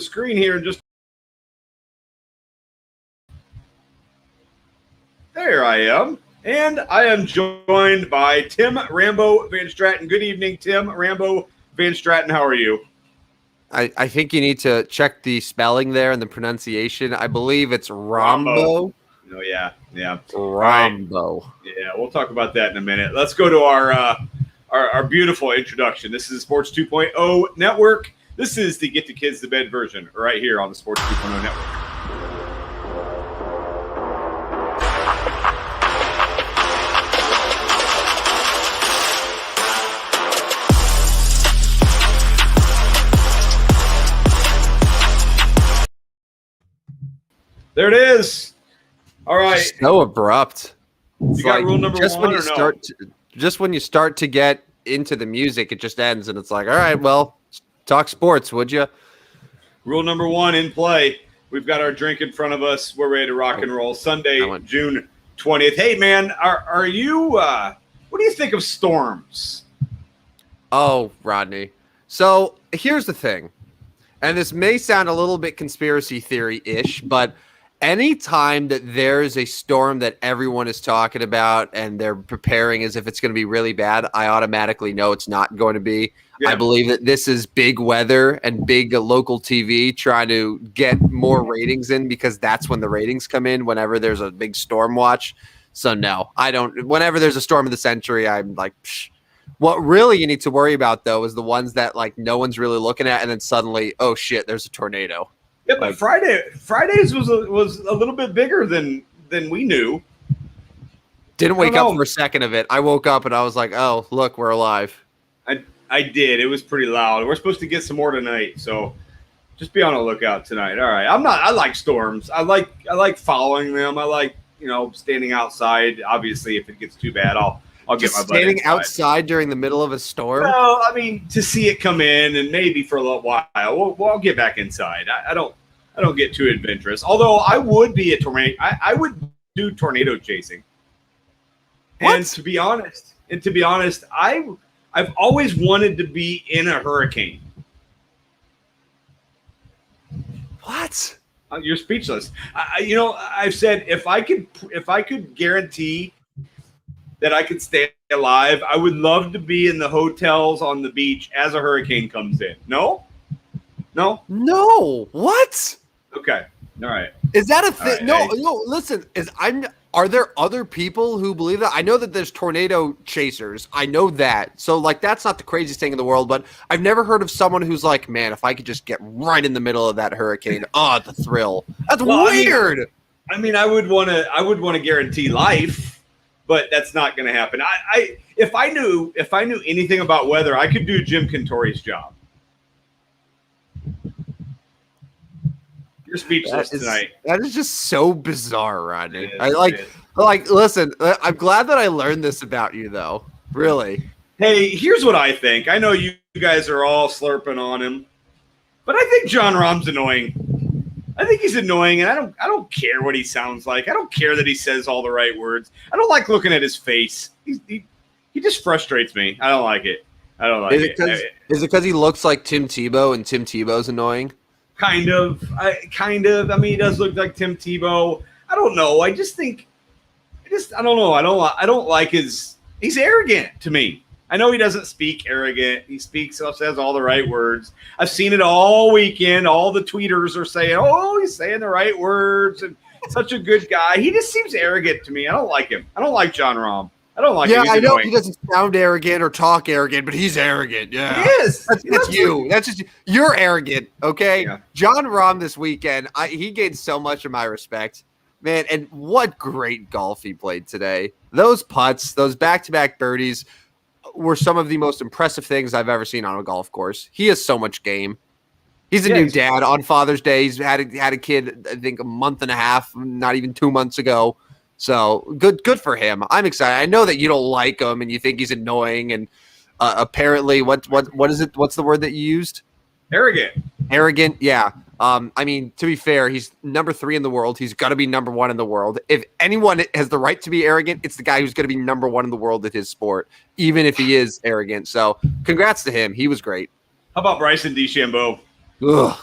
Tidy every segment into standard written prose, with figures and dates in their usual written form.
screen here and just there I am. And I am joined by Tim Rambo Van Straten. Good evening, Tim Rambo Van Straten. How are you? I think you need to check the spelling there and the pronunciation. I believe it's Rambo. Oh, yeah. Rambo. Right. Yeah, we'll talk about that in a minute. Let's go to our beautiful introduction. This is Sports 2.0 Network. This is the Get the Kids to Bed version right here on the Sports 2.0 Network. There it is. All right. So abrupt. You got rule number just one when you start just when you start to get into the music, it just ends, and it's like, all right, well, talk sports, would you? Rule number one in play. We've got our drink in front of us. We're ready to rock and roll. Sunday, June 20th. Hey, man, are you? What do you think of storms? Oh, Rodney. So here's the thing, and this may sound a little bit conspiracy theory-ish, but anytime that there's a storm that everyone is talking about and they're preparing as if it's going to be really bad, I automatically know it's not going to be. Yeah. I believe that this is big weather and big local TV trying to get more ratings in, because that's when the ratings come in, whenever there's a big storm watch. So no, I don't. Whenever there's a storm of the century, I'm like, psh. What really you need to worry about, though, is the ones that like no one's really looking at, and then suddenly, oh shit, there's a tornado. Yeah, but Fridays was a little bit bigger than we knew. Didn't wake up for a second of it. I woke up and I was like, "Oh, look, we're alive." I did. It was pretty loud. We're supposed to get some more tonight, so just be on the lookout tonight. All right. I like storms. I like following them. I like, standing outside. Obviously, if it gets too bad, I'll get my butt standing outside during the middle of a storm. No, I mean to see it come in, and maybe for a little while. I'll get back inside. I don't get too adventurous. Although I would be a tornado. I would do tornado chasing. What? And to be honest, I've always wanted to be in a hurricane. What? You're speechless. I've said if I could guarantee that I could stay alive, I would love to be in the hotels on the beach as a hurricane comes in. No. What? Okay. All right. Is that a thing? Right, No. Listen, are there other people who believe that? I know that there's tornado chasers. I know that. So like, that's not the craziest thing in the world. But I've never heard of someone who's like, man, if I could just get right in the middle of that hurricane, the thrill. That's weird. I mean, I would want to guarantee life. But that's not going to happen. If I knew anything about weather, I could do Jim Cantori's job. You're speechless tonight. That is just so bizarre, Rodney. Listen, I'm glad that I learned this about you, though. Really. Hey, here's what I think. I know you guys are all slurping on him, but I think Jon Rahm's annoying. I think he's annoying, and I don't care what he sounds like. I don't care that he says all the right words. I don't like looking at his face. He just frustrates me. I don't like it. Is it because he looks like Tim Tebow, and Tim Tebow's annoying? Kind of. I mean, he does look like Tim Tebow. I don't know. I don't know. I don't like he's arrogant to me. I know he doesn't speak arrogant. He says all the right words. I've seen it all weekend. All the tweeters are saying, oh, he's saying the right words and such a good guy. He just seems arrogant to me. I don't like him. I don't like Jon Rahm. I don't like him. Yeah, I know he doesn't sound arrogant or talk arrogant, but he's arrogant. Yeah. He is. That's you. That's just you're arrogant, okay? Yeah. Jon Rahm this weekend, he gained so much of my respect. Man, and what great golf he played today. Those putts, those back-to-back birdies were some of the most impressive things I've ever seen on a golf course. He has so much game. He's a new dad on Father's Day. He's had a kid, I think, a month and a half, not even 2 months ago. So good for him. I'm excited. I know that you don't like him and you think he's annoying. And apparently, what is it? What's the word that you used? Arrogant. Yeah. I mean, to be fair, he's number 3 in the world. He's got to be number 1 in the world. If anyone has the right to be arrogant, it's the guy who's going to be number 1 in the world at his sport, even if he is arrogant. So congrats to him. He was great. How about Bryson DeChambeau? Ugh.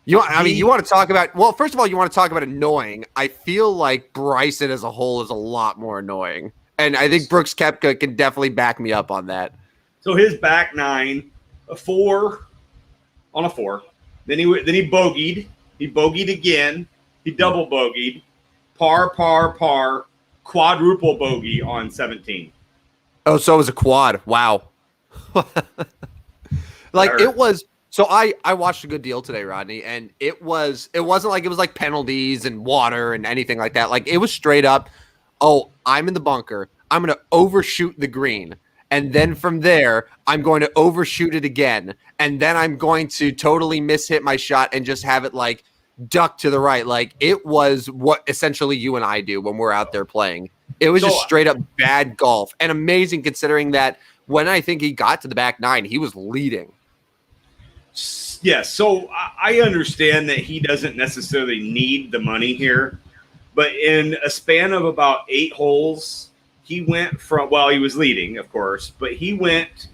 You want to talk about, well, first of all, you want to talk about annoying. I feel like Bryson as a whole is a lot more annoying. And I think Brooks Koepka can definitely back me up on that. So his back nine, a 4 on a 4. Then he bogeyed. He bogeyed again. He double bogeyed. Par, quadruple bogey on 17. Oh, so it was a quad. Wow. It was. So I watched a good deal today, Rodney, and it wasn't like it was like penalties and water and anything like that. Like it was straight up, oh, I'm in the bunker. I'm going to overshoot the green. And then from there, I'm going to overshoot it again. And then I'm going to totally mishit my shot and just have it like duck to the right. Like it was what essentially you and I do when we're out there playing. It was just straight up bad golf and amazing considering that when I think he got to the back nine, he was leading. Yeah, so I understand that he doesn't necessarily need the money here, but in a span of about 8 holes, he went from, well, he was leading, of course, but he went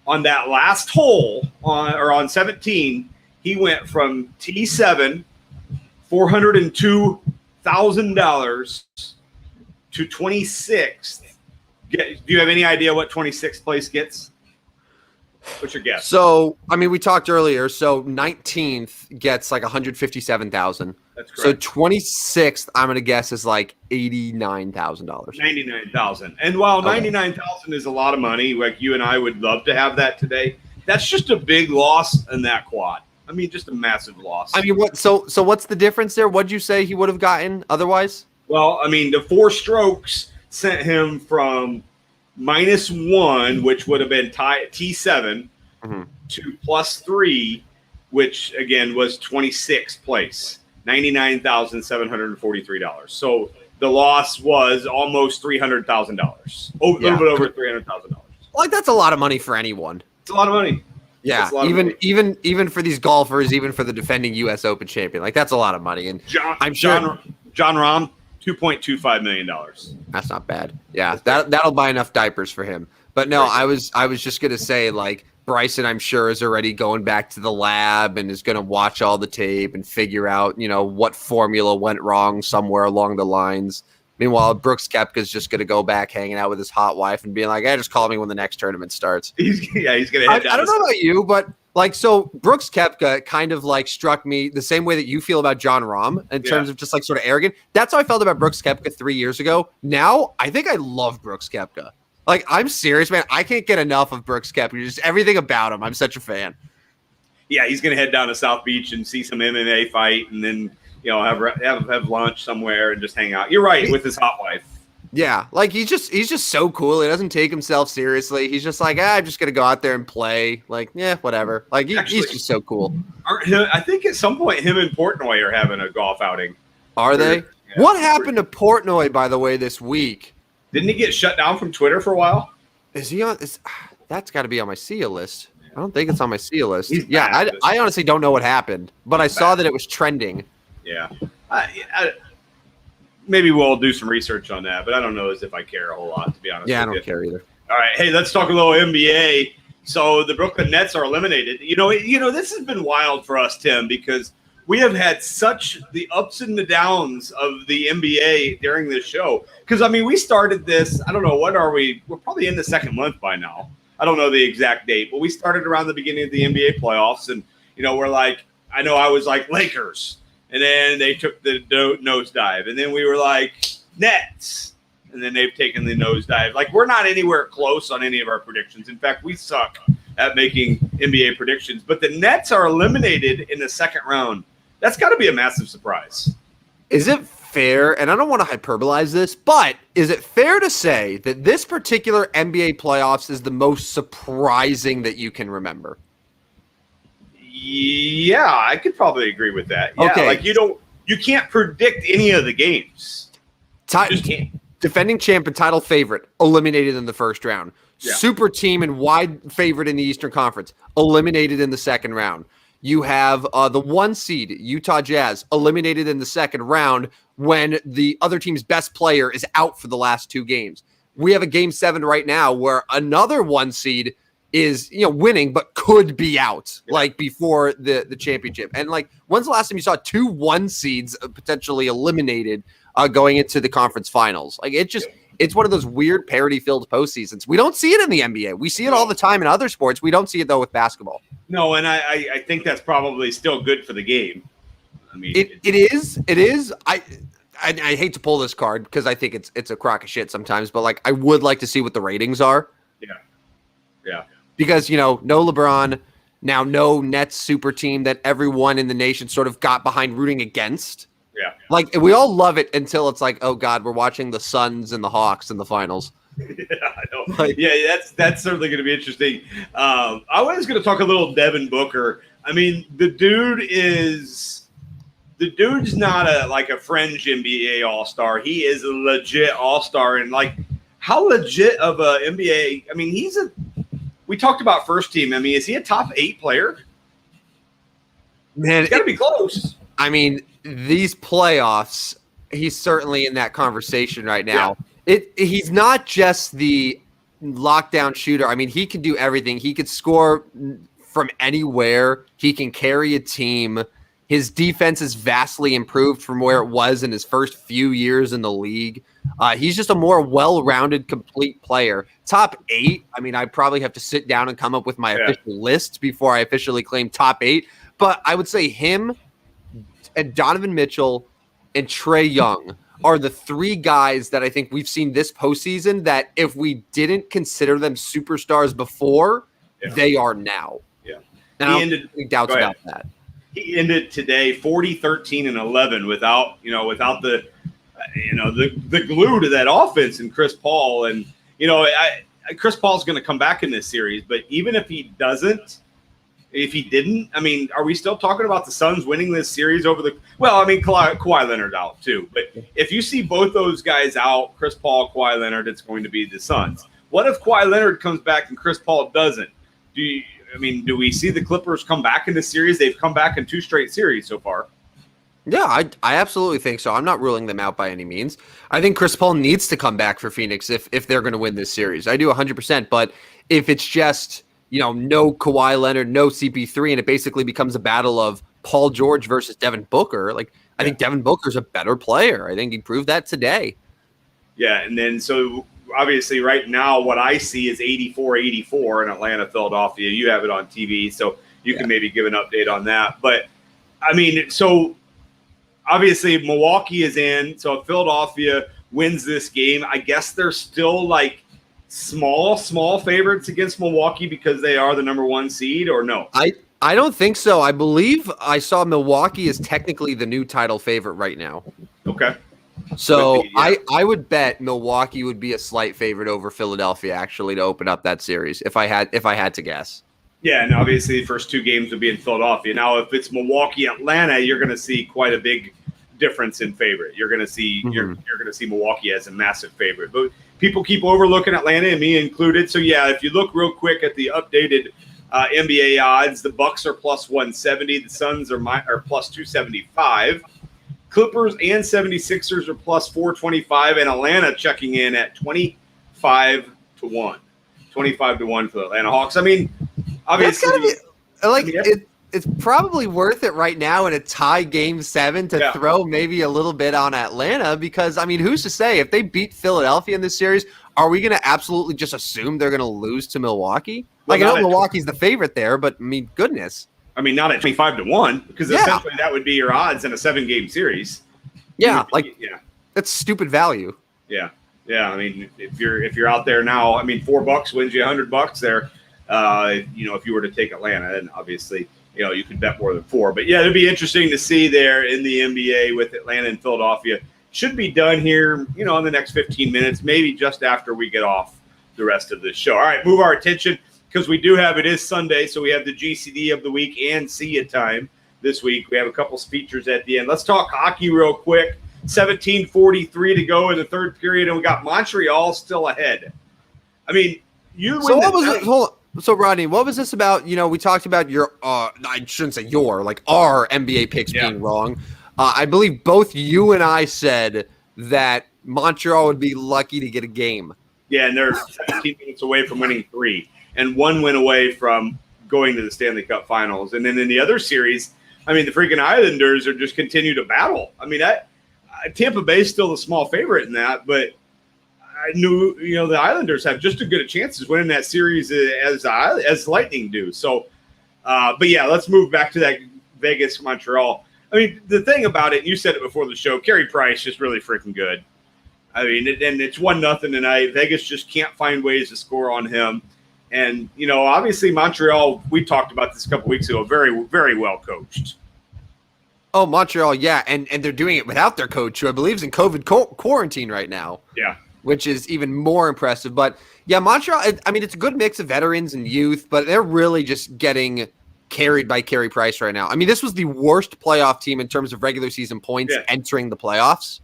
on that last hole on 17, he went from T7, $402,000 to 26th. Do you have any idea what 26th place gets? What's your guess? So, I mean, we talked earlier. So 19th gets like 157,000. That's correct. So 26th, I'm going to guess is like $89,000. 99,000. And while 99,000 is a lot of money, like you and I would love to have that today, that's just a big loss in that quad. I mean, just a massive loss. I mean, what? So what's the difference there? What'd you say he would have gotten otherwise? Well, I mean, the 4 strokes sent him from -1, which would have been T7, to +3, which again was 26th place, $99,743. So the loss was almost $300,000, a little bit over $300,000. Like that's a lot of money for anyone. It's a lot of money. Yeah, even for these golfers, even for the defending U.S. Open champion, like that's a lot of money. And I'm sure Jon Rahm, $2.25 million. That's not bad. Yeah, that'll buy enough diapers for him. But no, I was just gonna say like Bryson, I'm sure is already going back to the lab and is gonna watch all the tape and figure out what formula went wrong somewhere along the lines. Meanwhile, Brooks Koepka's just gonna go back hanging out with his hot wife and being like, "Hey, just call me when the next tournament starts." He's gonna. Head down I don't know about you, but. Like, so Brooks Koepka kind of like struck me the same way that you feel about Jon Rahm in terms of just like sort of arrogant. That's how I felt about Brooks Koepka 3 years ago. Now, I think I love Brooks Koepka. Like, I'm serious, man. I can't get enough of Brooks Koepka. Just everything about him. I'm such a fan. Yeah, he's going to head down to South Beach and see some MMA fight and then, have lunch somewhere and just hang out. You're right, with his hot wife. Yeah, like he's just so cool. He doesn't take himself seriously. He's just like, I'm just gonna go out there and play. Like, yeah, whatever. Like he's just so cool. I think at some point him and Portnoy are having a golf outing. Are they? Yeah, what happened to Portnoy, by the way, this week? Didn't he get shut down from Twitter for a while? Is he on? That's got to be on my Cia list. I don't think it's on my Cia list. I honestly don't know what happened, but I saw that it was trending. Yeah. Maybe we'll do some research on that, but I don't know as if I care a whole lot, to be honest. Yeah, I don't care either. All right, hey, let's talk a little NBA. So the Brooklyn Nets are eliminated. This has been wild for us, Tim, because we have had such the ups and the downs of the NBA during this show. Because, I mean, we started this, I don't know, what are we? We're probably in the second month by now. I don't know the exact date, but we started around the beginning of the NBA playoffs. And, we're like, I know I was like Lakers. And then they took the nosedive. And then we were like, Nets. And then they've taken the nosedive. Like, we're not anywhere close on any of our predictions. In fact, we suck at making NBA predictions. But the Nets are eliminated in the second round. That's got to be a massive surprise. Is it fair, and I don't want to hyperbolize this, but is it fair to say that this particular NBA playoffs is the most surprising that you can remember? Yeah, I could probably agree with that. Yeah, okay. Like you can't predict any of the games. Just can't. Defending champ and title favorite eliminated in the first round. Yeah. Super team and wide favorite in the Eastern Conference eliminated in the second round. You have the 1 seed Utah Jazz eliminated in the second round when the other team's best player is out for the last 2 games. We have a game 7 right now where another 1 seed is, winning, but could be out like before the championship. And like, when's the last time you saw 2 1 seeds potentially eliminated going into the conference finals? Like it's one of those weird parity filled postseasons. We don't see it in the NBA. We see it all the time in other sports. We don't see it though with basketball. No. And I think that's probably still good for the game. I mean, it is. I hate to pull this card because I think it's a crock of shit sometimes, but like I would like to see what the ratings are. Yeah. Because, no LeBron, now no Nets super team that everyone in the nation sort of got behind rooting against. Yeah. Like, we all love it until it's like, oh, God, we're watching the Suns and the Hawks in the finals. Yeah, I know. Like, that's certainly going to be interesting. I was going to talk a little Devin Booker. I mean, the dude's not a fringe NBA All-Star. He is a legit All-Star. And, like, how legit of a NBA – I mean, we talked about first team. I mean, is he a top 8 player? Man, it's got to be close. I mean, these playoffs, he's certainly in that conversation right now. Yeah. He's not just the lockdown shooter. I mean, he can do everything. He could score from anywhere. He can carry a team. His defense is vastly improved from where it was in his first few years in the league. He's just a more well-rounded, complete player. Top 8, I mean, I probably have to sit down and come up with my official list before I officially claim top 8. But I would say him and Donovan Mitchell and Trae Young are the 3 guys that I think we've seen this postseason that if we didn't consider them superstars before, they are now. Yeah. And I don't have any doubts about that. He ended today 40, 13, and 11 without the glue to that offense and Chris Paul. And, Chris Paul's going to come back in this series, but even if he didn't, I mean, are we still talking about the Suns winning this series over Kawhi Leonard out too. But if you see both those guys out, Chris Paul, Kawhi Leonard, it's going to be the Suns. What if Kawhi Leonard comes back and Chris Paul doesn't? Do we see the Clippers come back in this series? They've come back in 2 straight series so far. Yeah, I absolutely think so. I'm not ruling them out by any means. I think Chris Paul needs to come back for Phoenix if they're going to win this series. I do 100%. But if it's just, no Kawhi Leonard, no CP3, and it basically becomes a battle of Paul George versus Devin Booker, I think Devin Booker's a better player. I think he proved that today. Yeah, and then so obviously right now what I see is 84-84 in Atlanta, Philadelphia. You have it on TV, so you can maybe give an update on that. But, I mean, so obviously Milwaukee is in. So if Philadelphia wins this game, I guess they're still small favorites against Milwaukee because they are the number 1 seed, or no? I don't think so. I believe I saw Milwaukee is technically the new title favorite right now. Okay. So I would bet Milwaukee would be a slight favorite over Philadelphia actually to open up that series if I had to guess. Yeah, and obviously the first 2 games would be in Philadelphia. Now, if it's Milwaukee Atlanta, you're going to see quite a big difference in favorite. You're going to see you're going to see Milwaukee as a massive favorite. But people keep overlooking Atlanta, and me included. So yeah, if you look real quick at the updated NBA odds, the Bucks are plus 170, the Suns are plus 275. Clippers and 76ers are plus 425, and Atlanta checking in at 25 to 1. 25 to 1 for the Atlanta Hawks. I mean, obviously, it's probably worth it right now in a tie game 7 to throw maybe a little bit on Atlanta because, I mean, who's to say if they beat Philadelphia in this series, are we going to absolutely just assume they're going to lose to Milwaukee? Well, I know Milwaukee's the favorite there, but I mean, goodness. I mean, not at 25 to 1 because essentially that would be your odds in a 7-game series. Yeah, that's stupid value. Yeah. Yeah, I mean, if you're out there now, I mean, $4 wins you $100 there. If you were to take Atlanta, then obviously, you could bet more than 4. But yeah, it'd be interesting to see there in the NBA with Atlanta and Philadelphia. Should be done here, in the next 15 minutes, maybe just after we get off the rest of this show. All right, move our attention because it is Sunday, so we have the GCD of the week and Cya Time this week. We have a couple features at the end. Let's talk hockey real quick. 17:43 to go in the third period, and we got Montreal still ahead. I mean, So Rodney, what was this about? We talked about your I shouldn't say our NBA picks being wrong. I believe both you and I said that Montreal would be lucky to get a game. Yeah, and they're 17 minutes away from winning 3. and one win away from going to the Stanley Cup Finals. And then in the other series, I mean, the freaking Islanders are just continue to battle. I mean, Tampa Bay is still the small favorite in that, but I knew, the Islanders have just as good a chance as winning that series as Lightning do. So, but yeah, let's move back to that Vegas Montreal. I mean, the thing about it, and you said it before the show, Carey Price just really freaking good. I mean, and it's 1-0 tonight. Vegas just can't find ways to score on him. And, obviously Montreal, we talked about this a couple weeks ago, very, very well coached. Oh, Montreal, yeah. And they're doing it without their coach, who I believe is in COVID quarantine right now. Yeah. Which is even more impressive. But, yeah, Montreal, I mean, it's a good mix of veterans and youth, but they're really just getting carried by Carey Price right now. I mean, this was the worst playoff team in terms of regular season points entering the playoffs.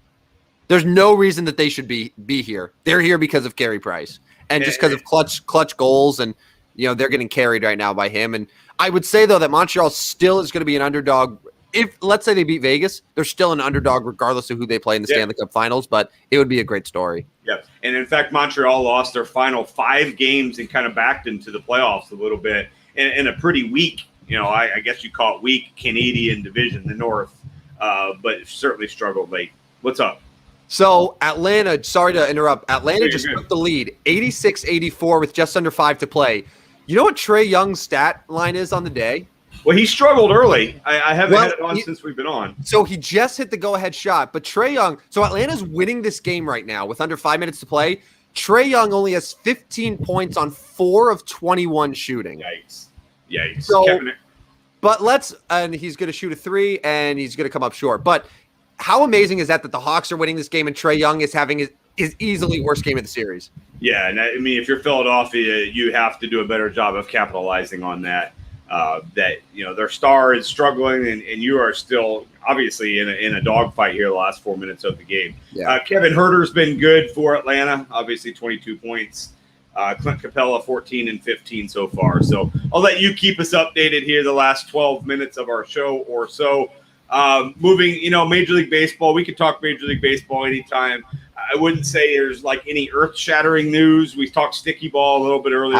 There's no reason that they should be here. They're here because of Carey Price. And just because of clutch goals, and they're getting carried right now by him. And I would say though that Montreal still is going to be an underdog. If let's say they beat Vegas, they're still an underdog regardless of who they play in the Stanley Cup Finals. But it would be a great story. Yeah, and in fact, Montreal lost their final 5 games and kind of backed into the playoffs a little bit in a pretty weak, I guess you call it weak Canadian division, the North, but certainly struggled late. What's up? So Atlanta, sorry to interrupt, Atlanta just took the lead, 86-84 with just under 5 to play. You know what Trae Young's stat line is on the day? Well, he struggled early. I haven't had it on since we've been on. So he just hit the go-ahead shot. But Trae Young, so Atlanta's winning this game right now with under 5 minutes to play. Trae Young only has 15 points on 4 of 21 shooting. Yikes. So, but and he's going to shoot a 3, and he's going to come up short. But how amazing is that the Hawks are winning this game and Trae Young is having his easily worst game of the series? Yeah, and I mean, if you're Philadelphia, you have to do a better job of capitalizing on that. Their star is struggling, and you are still obviously in a dogfight here the last 4 minutes of the game. Yeah. Kevin Huerter's been good for Atlanta, obviously 22 points. Clint Capella 14 and 15 so far. So I'll let you keep us updated here the last 12 minutes of our show or so. Moving, Major League Baseball. We could talk Major League Baseball anytime. I wouldn't say there's like any earth-shattering news. We talked sticky ball a little bit earlier.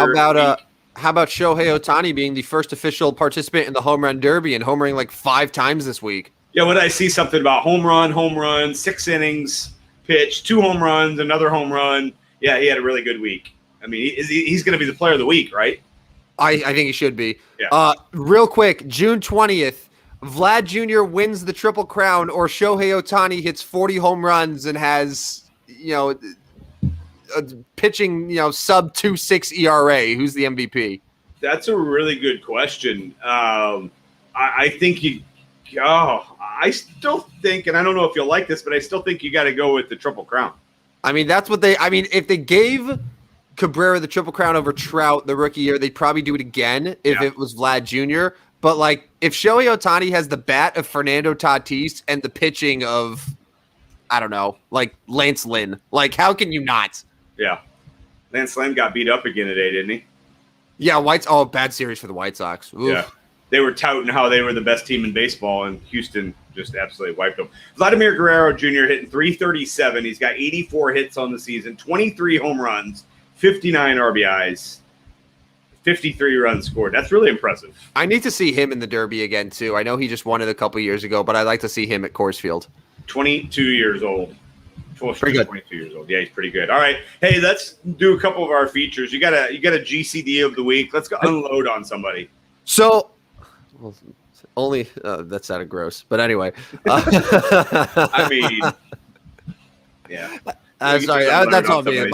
How about Shohei Ohtani being the first official participant in the home run derby and homering like 5 times this week? Yeah, when I see something about home run, 6 innings pitched, 2 home runs, another home run. Yeah, he had a really good week. I mean, he's going to be the player of the week, right? I think he should be. Yeah. Real quick, June 20th. Vlad Jr. wins the Triple Crown, or Shohei Ohtani hits 40 home runs and has, pitching, sub 2.6 ERA. Who's the MVP? That's a really good question. I think I still think, and I don't know if you'll like this, but I still think you got to go with the Triple Crown. I mean, if they gave Cabrera the Triple Crown over Trout the rookie year, they'd probably do it again if it was Vlad Jr. But, like, if Shohei Ohtani has the bat of Fernando Tatis and the pitching of, I don't know, like Lance Lynn, like, how can you not? Yeah. Lance Lynn got beat up again today, didn't he? Yeah, bad series for the White Sox. Oof. Yeah. They were touting how they were the best team in baseball, and Houston just absolutely wiped them. Vladimir Guerrero Jr. hitting .337. He's got 84 hits on the season, 23 home runs, 59 RBIs. 53 runs scored. That's really impressive. I need to see him in the Derby again, too. I know he just won it a couple years ago, but I'd like to see him at Coors Field. 22 years old. Pretty good. 22 years old. Yeah, he's pretty good. All right. Hey, let's do a couple of our features. You got a GCD of the week. Let's go unload on somebody. So, only that sounded gross. But anyway. I mean, yeah. Sorry. That's on me.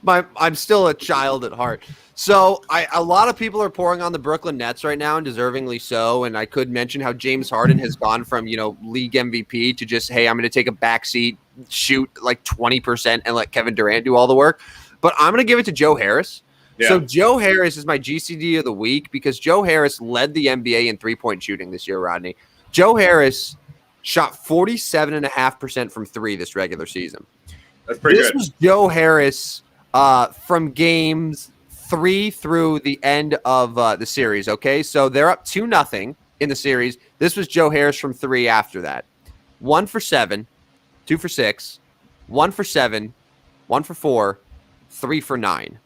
I'm still a child at heart. So a lot of people are pouring on the Brooklyn Nets right now, and deservingly so. And I could mention how James Harden has gone from, league MVP to just, hey, I'm going to take a backseat, shoot like 20% and let Kevin Durant do all the work. But I'm going to give it to Joe Harris. Yeah. So Joe Harris is my GCD of the week because Joe Harris led the NBA in three-point shooting this year, Rodney. Joe Harris shot 47.5% from 3 this regular season. That's pretty good. This was Joe Harris from games 3 through the end of the series, okay? So they're up 2-0 in the series. This was Joe Harris from 3 after that. 1 for 7, 2 for 6, 1 for 7, 1 for 4, 3 for 9.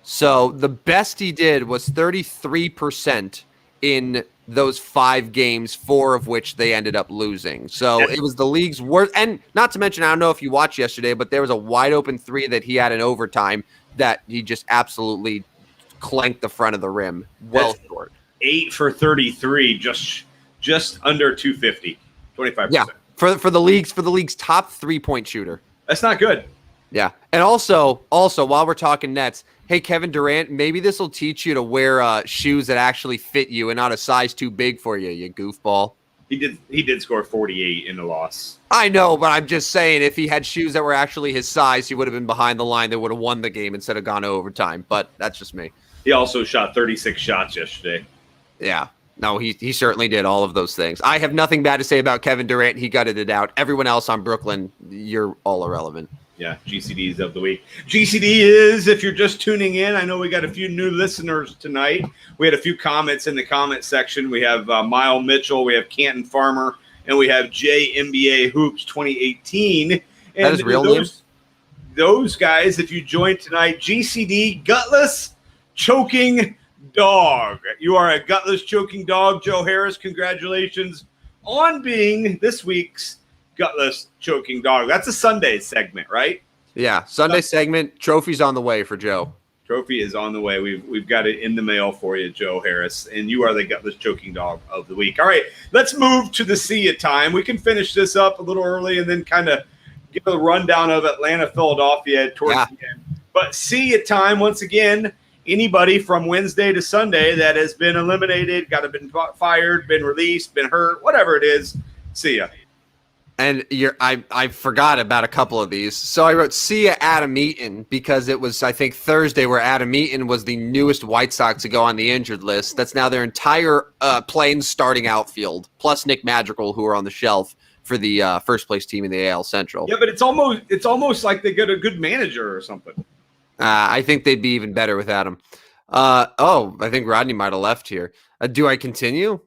So the best he did was 33% in those 5 games, 4 of which they ended up losing. So it was the league's worst. And not to mention, I don't know if you watched yesterday, but there was a wide open 3 that he had in overtime that he just absolutely clanked the front of the rim. Well short. 8 for 33, just under 250, 25%. Yeah, for the league's top 3-point shooter. That's not good. Yeah, and also while we're talking Nets, hey Kevin Durant, maybe this will teach you to wear shoes that actually fit you and not a size too big for you, you goofball. He did score 48 in the loss. I know, but I'm just saying, if he had shoes that were actually his size, he would have been behind the line. They would have won the game instead of gone to overtime. But that's just me. He also shot 36 shots yesterday. Yeah. No, he certainly did all of those things. I have nothing bad to say about Kevin Durant. He gutted it out. Everyone else on Brooklyn, you're all irrelevant. Yeah, GCDs of the week. GCD is, if you're just tuning in, I know we got a few new listeners tonight. We had a few comments in the comment section. We have Mile Mitchell, we have Canton Farmer, and we have JMBA Hoops 2018. And that is real name? Those guys, if you joined tonight, GCD, Gutless Choking Dog. You are a gutless choking dog, Joe Harris. Congratulations on being this week's Gutless Choking Dog. That's a Sunday segment, right? Yeah, Sunday segment. Trophy's on the way for Joe. Trophy is on the way. We've got it in the mail for you, Joe Harris, and you are the Gutless Choking Dog of the week. All right, let's move to the Cya Time. We can finish this up a little early and then kind of give a rundown of Atlanta, Philadelphia towards the end. But Cya Time, once again, anybody from Wednesday to Sunday that has been eliminated, been fired, been released, been hurt, whatever it is, see ya. And I forgot about a couple of these. So I wrote Cya Adam Eaton because it was, I think, Thursday where Adam Eaton was the newest White Sox to go on the injured list. That's now their entire Plains starting outfield, plus Nick Madrigal, who are on the shelf for the first place team in the AL Central. Yeah, but it's almost like they get a good manager or something. I think they'd be even better with Adam. I think Rodney might have left here. Do I continue?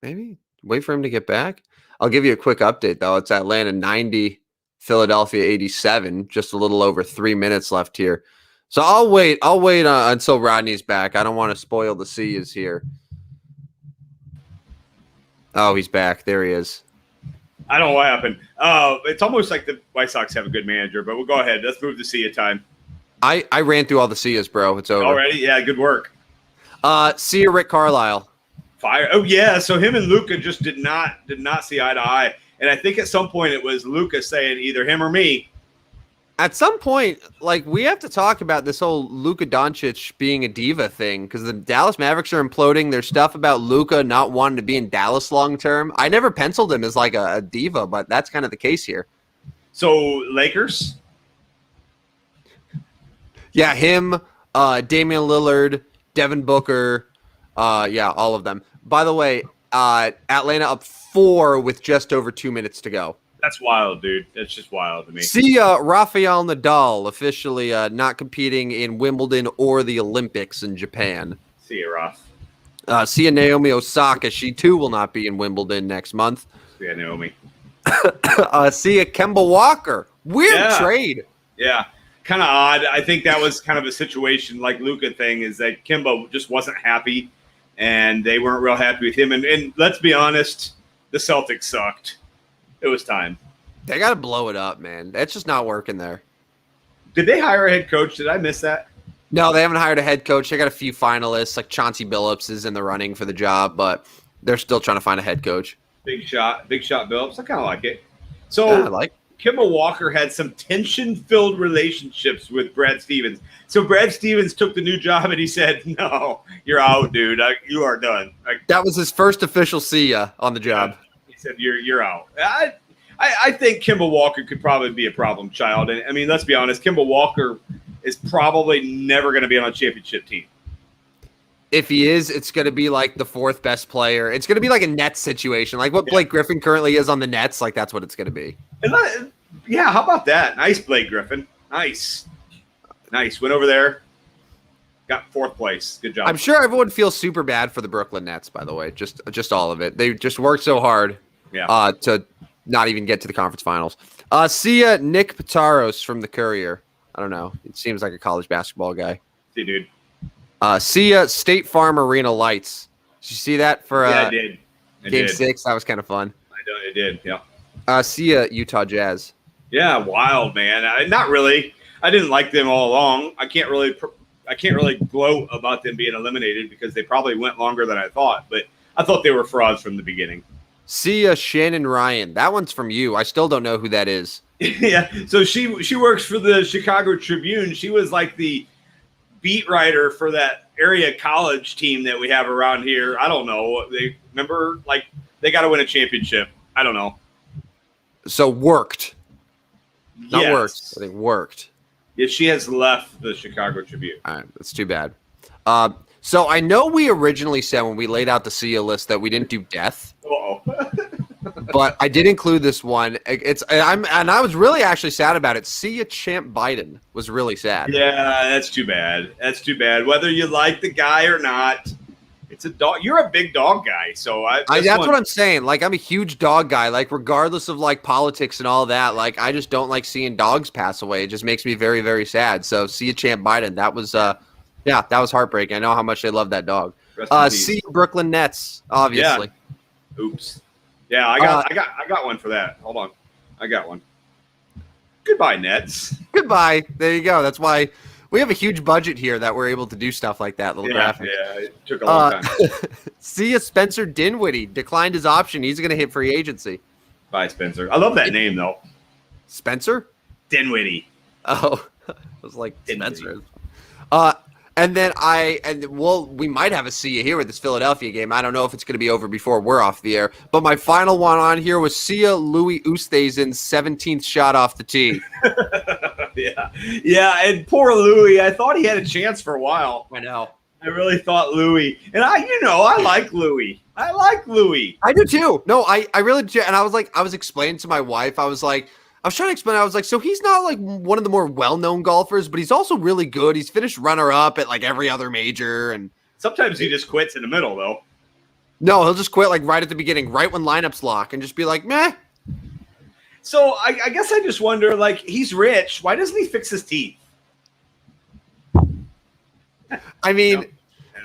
Maybe wait for him to get back. I'll give you a quick update, though. It's Atlanta 90, Philadelphia 87, just a little over 3 minutes left here. So I'll wait until Rodney's back. I don't want to spoil the Cyas here. Oh, he's back. There he is. I don't know what happened. It's almost like the White Sox have a good manager, but we'll go ahead. Let's move to Cya Time. I ran through all the Cyas, bro. It's over. Already? Yeah, good work. Cya Rick Carlisle. Fire. Oh, yeah. So him and Luka just did not see eye to eye. And I think at some point it was Luka saying either him or me. At some point, like, we have to talk about this whole Luka Doncic being a diva thing because the Dallas Mavericks are imploding. There's stuff about Luka not wanting to be in Dallas long term. I never penciled him as like a diva, but that's kind of the case here. So Lakers? Yeah, him, Damian Lillard, Devin Booker, all of them. By the way, Atlanta up 4 with just over 2 minutes to go. That's wild, dude. That's just wild to me. See Rafael Nadal officially not competing in Wimbledon or the Olympics in Japan. See ya, Raf. See Naomi Osaka. She too will not be in Wimbledon next month. See ya, Naomi. See Kemba Walker. Weird trade. Yeah. Kind of odd. I think that was kind of a situation like Luka thing is that Kemba just wasn't happy and they weren't real happy with him. And let's be honest, the Celtics sucked. It was time. They got to blow it up, man. That's just not working there. Did they hire a head coach? Did I miss that? No, they haven't hired a head coach. They got a few finalists, like Chauncey Billups is in the running for the job, but they're still trying to find a head coach. Big shot Billups. I kind of like it. So Kemba Walker had some tension-filled relationships with Brad Stevens. So Brad Stevens took the new job and he said, "No, you're out, dude. You are done." That was his first official see ya on the job. He said, "You're out." I think Kemba Walker could probably be a problem child. And I mean, let's be honest, Kemba Walker is probably never going to be on a championship team. If he is, it's going to be like the 4th best player. It's going to be like a Nets situation, like what Blake Griffin currently is on the Nets. Like that's what it's going to be. And how about that? Nice, Blake Griffin. Nice. Went over there, got 4th place. Good job. I'm sure everyone feels super bad for the Brooklyn Nets. By the way, just all of it. They just worked so hard to not even get to the conference finals. See ya, Nick Pataros from the Courier. I don't know. It seems like a college basketball guy. See, dude. Cya State Farm Arena lights. Did you see that for I did. Game 6? That was kind of fun. I did. Yeah. Cya Utah Jazz. Yeah, wild, man. Not really. I didn't like them all along. I can't really gloat about them being eliminated because they probably went longer than I thought. But I thought they were frauds from the beginning. Cya Shannon Ryan. That one's from you. I still don't know who that is. Yeah. So she works for the Chicago Tribune. She was like the beat writer for that area college team that we have around here. I don't know. They remember like they got to win a championship. I don't know. So worked. Not Yes. worked. I think worked. Yeah, she has left the Chicago Tribune. All right, that's too bad. So I know we originally said when we laid out the Cya list that we didn't do death. Uh-oh. But I did include this one. I was really actually sad about it. Cya Champ Biden was really sad. Yeah, that's too bad. That's too bad. Whether you like the guy or not, it's a dog. You're a big dog guy, so that's what I'm saying. Like, I'm a huge dog guy. Like, regardless of like politics and all that, like I just don't like seeing dogs pass away. It just makes me very, very sad. So Cya Champ Biden, that was that was heartbreaking. I know how much they love that dog. Cya Brooklyn Nets, obviously. Yeah. Oops. Yeah, I got one for that. Hold on. I got one. Goodbye, Nets. Goodbye. There you go. That's why we have a huge budget here that we're able to do stuff like that. Little graphic. Yeah, it took a long time. Cya Spencer Dinwiddie declined his option. He's going to hit free agency. Bye, Spencer. I love that name, though. Spencer? Dinwiddie. Oh, I was like Dinwiddie. Spencer. And then we might have a Cya here with this Philadelphia game. I don't know if it's going to be over before we're off the air. But my final one on here was Cya Louis Oosthuizen's 17th shot off the tee. Yeah, and poor Louis. I thought he had a chance for a while. I know. I really thought Louis. And I like Louis. I like Louis. I do too. No, I really do. And I was explaining to my wife, I was trying to explain. I was like, so he's not like one of the more well-known golfers, but he's also really good. He's finished runner-up at like every other major, and sometimes he just quits in the middle, though. No, he'll just quit like right at the beginning, right when lineups lock, and just be like, meh. So I guess I just wonder, like, he's rich. Why doesn't he fix his teeth? I mean,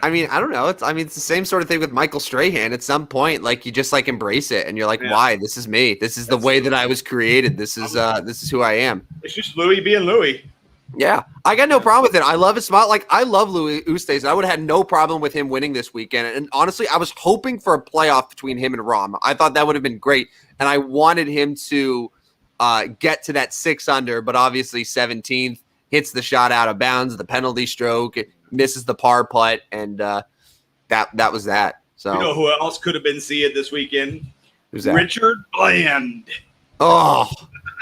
I don't know. It's the same sort of thing with Michael Strahan. At some point, like you just like embrace it, and you're like, why? This is me. This is the way that I was created. This is who I am. It's just Louis being Louis. Yeah, I got no problem with it. I love his smile. Like I love Louis Oosthuizen. I would have had no problem with him winning this weekend. And honestly, I was hoping for a playoff between him and Rahm. I thought that would have been great, and I wanted him to get to that 6 under. But obviously, 17th hits the shot out of bounds, the penalty stroke. Misses the par putt, and that was that. So you know who else could have been Cya this weekend? Who's that? Richard Bland. Oh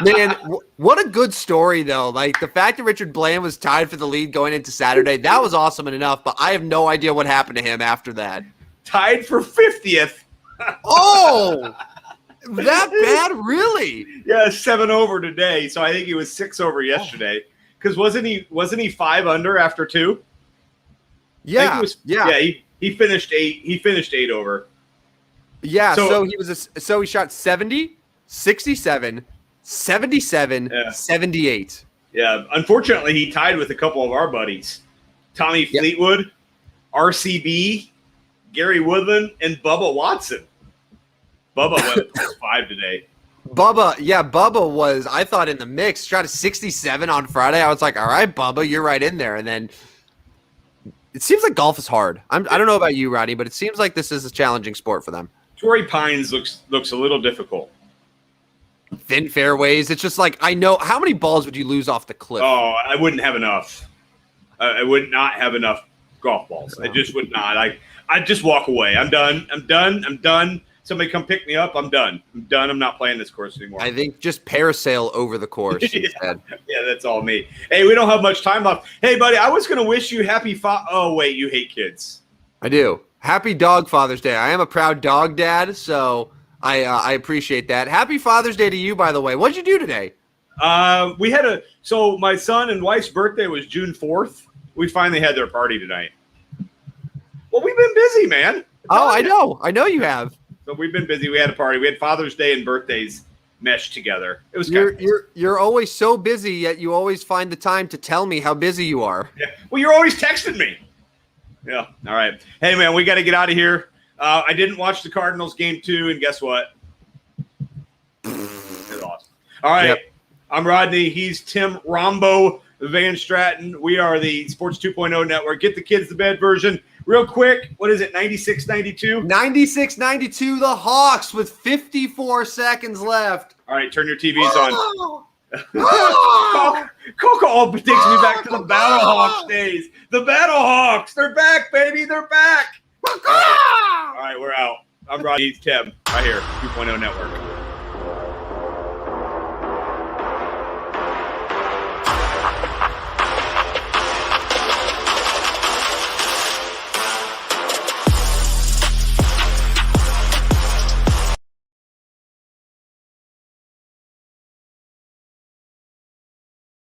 man, what a good story though. Like the fact that Richard Bland was tied for the lead going into Saturday, that was awesome enough. But I have no idea what happened to him after that. Tied for 50th. Oh, that bad, really? Yeah, 7 over today. So I think he was 6 over yesterday. Because wasn't he 5 under after 2? Yeah, He finished 8. He finished 8 over. Yeah, so he shot 70, 67, 77, 78. Yeah, unfortunately, he tied with a couple of our buddies, Tommy Fleetwood, RCB, Gary Woodland, and Bubba Watson. Bubba went +5 today. Bubba was, I thought, in the mix. Shot a 67 on Friday. I was like, all right, Bubba, you're right in there. And then it seems like golf is hard. I don't know about you, Rodney, but it seems like this is a challenging sport for them. Torrey Pines looks a little difficult. Thin fairways. It's just like, I know. How many balls would you lose off the cliff? Oh, I wouldn't have enough. I would not have enough golf balls. I just would not. I'd just walk away. I'm done. Somebody come pick me up. I'm done. I'm not playing this course anymore. I think just parasail over the course instead. Yeah, that's all me. Hey, we don't have much time left. Hey, buddy, I was going to wish you happy oh, wait, you hate kids. I do. Happy Dog Father's Day. I am a proud dog dad, so I appreciate that. Happy Father's Day to you, by the way. What'd you do today? So my son and wife's birthday was June 4th. We finally had their party tonight. Well, we've been busy, man. I know you have. So we've been busy. We had a party. We had Father's Day and birthdays meshed together. It was you're always so busy, yet you always find the time to tell me how busy you are. Yeah. Well, you're always texting me. Yeah. All right. Hey, man, we got to get out of here. I didn't watch the Cardinals game 2, and guess what? They lost. All right. Yep. I'm Rodney. He's Tim Rombo Van Stratton. We are the Sports 2.0 Network. Get the kids to bed version. Real quick, what is it, 96-92? 96-92, the Hawks with 54 seconds left. All right, turn your TVs on. Coco takes me back to the Battlehawks days. The Battlehawks, they're back, baby, they're back. All right, we're out. I'm Rodney. He's Tim, right here, 2.0 Network.